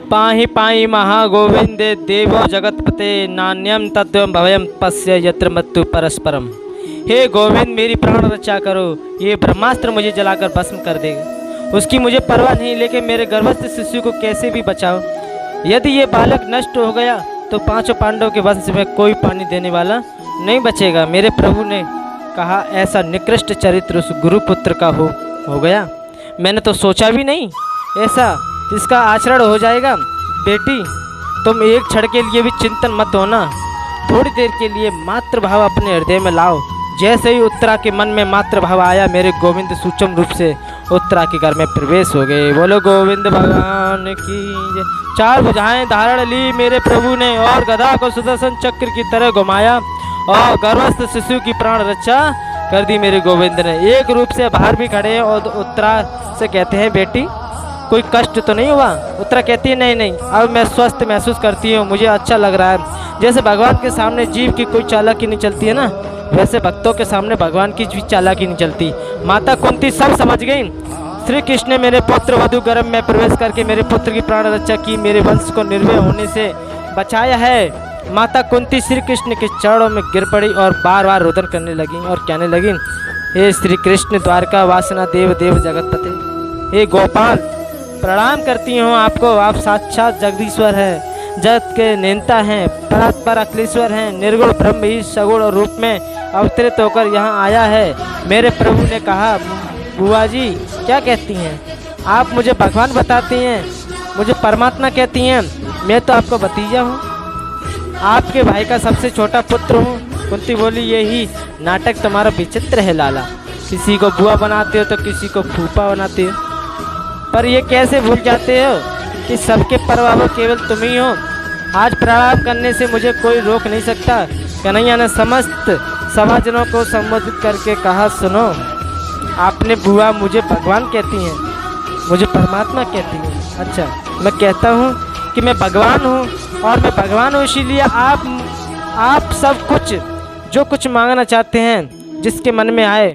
पाहि पाहि महागोविंदे देवो जगतपते नान्यम तत्वं भवयम पश्य यत्र मृत्यु परस्परम। हे गोविंद, मेरी प्राण रक्षा करो, ये ब्रह्मास्त्र मुझे जलाकर भस्म कर देगा। उसकी मुझे परवाह नहीं, लेकिन मेरे गर्भस्थ शिशु को कैसे भी बचाओ। यदि ये बालक नष्ट हो गया तो पांचों पांडवों के वंश में कोई पानी देने वाला नहीं बचेगा। मेरे प्रभु ने कहा, ऐसा निकृष्ट चरित्र उस गुरुपुत्र का हो गया। मैंने तो सोचा भी नहीं ऐसा इसका आचरण हो जाएगा। बेटी, तुम एक क्षण के लिए भी चिंतन मत होना। थोड़ी देर के लिए मातृभाव अपने हृदय में लाओ। जैसे ही उत्तरा के मन में मातृभाव आया, मेरे गोविंद सूक्ष्म रूप से उत्तरा के घर में प्रवेश हो गए। बोलो गोविंद भगवान की जय। चार भुजाएं धारण ली मेरे प्रभु ने और गदा को सुदर्शन चक्र की तरह घुमाया और गर्भस्थ शिशु की प्राण रक्षा कर दी मेरे गोविंद ने। एक रूप से बाहर भी खड़े और उत्तरा से कहते हैं, बेटी कोई कष्ट तो नहीं हुआ? उत्तरा कहती है, नहीं नहीं, अब मैं स्वस्थ महसूस करती हूँ, मुझे अच्छा लग रहा है। जैसे भगवान के सामने जीव की कोई चालाकी नहीं चलती है ना, वैसे भक्तों के सामने भगवान की भी चालाकी नहीं चलती। माता कुंती सब समझ गई। श्री कृष्ण ने मेरे पुत्र वधु गर्भ में प्रवेश करके मेरे पुत्र की प्राण रक्षा की, मेरे वंश को निर्भय होने से बचाया है। माता कुंती श्री कृष्ण के चरणों में गिर पड़ी और बार बार रोदन करने लगी और कहने लगी, हे श्री कृष्ण द्वारका वासना देव देव जगतपते, हे गोपाल, प्रणाम करती हूँ आपको। आप साक्षात जगदीश्वर है, जगत के नेता हैं, परात्पर अखिलेश्वर हैं। निर्गुण ब्रह्म ही सगुण रूप में अवतरित होकर यहाँ आया है। मेरे प्रभु ने कहा, बुआ जी क्या कहती हैं? आप मुझे भगवान बताती हैं, मुझे परमात्मा कहती हैं। मैं तो आपका भतीजा हूँ, आपके भाई का सबसे छोटा पुत्र हूँ। कुंती बोली, यही नाटक तुम्हारा विचित्र है लाला। किसी को बुआ बनाते हो तो किसी को फूफा बनाते हो, पर ये कैसे भूल जाते हो कि सबके परवाह केवल तुम ही हो। आज प्रणाम करने से मुझे कोई रोक नहीं सकता। कन्हैया ने समस्त सभाजनों को संबोधित करके कहा, सुनो, आपने बुआ मुझे भगवान कहती हैं, मुझे परमात्मा कहती हैं। अच्छा, मैं कहता हूँ कि मैं भगवान हूँ और मैं भगवान हूँ, इसीलिए आप सब कुछ जो कुछ मांगना चाहते हैं, जिसके मन में आए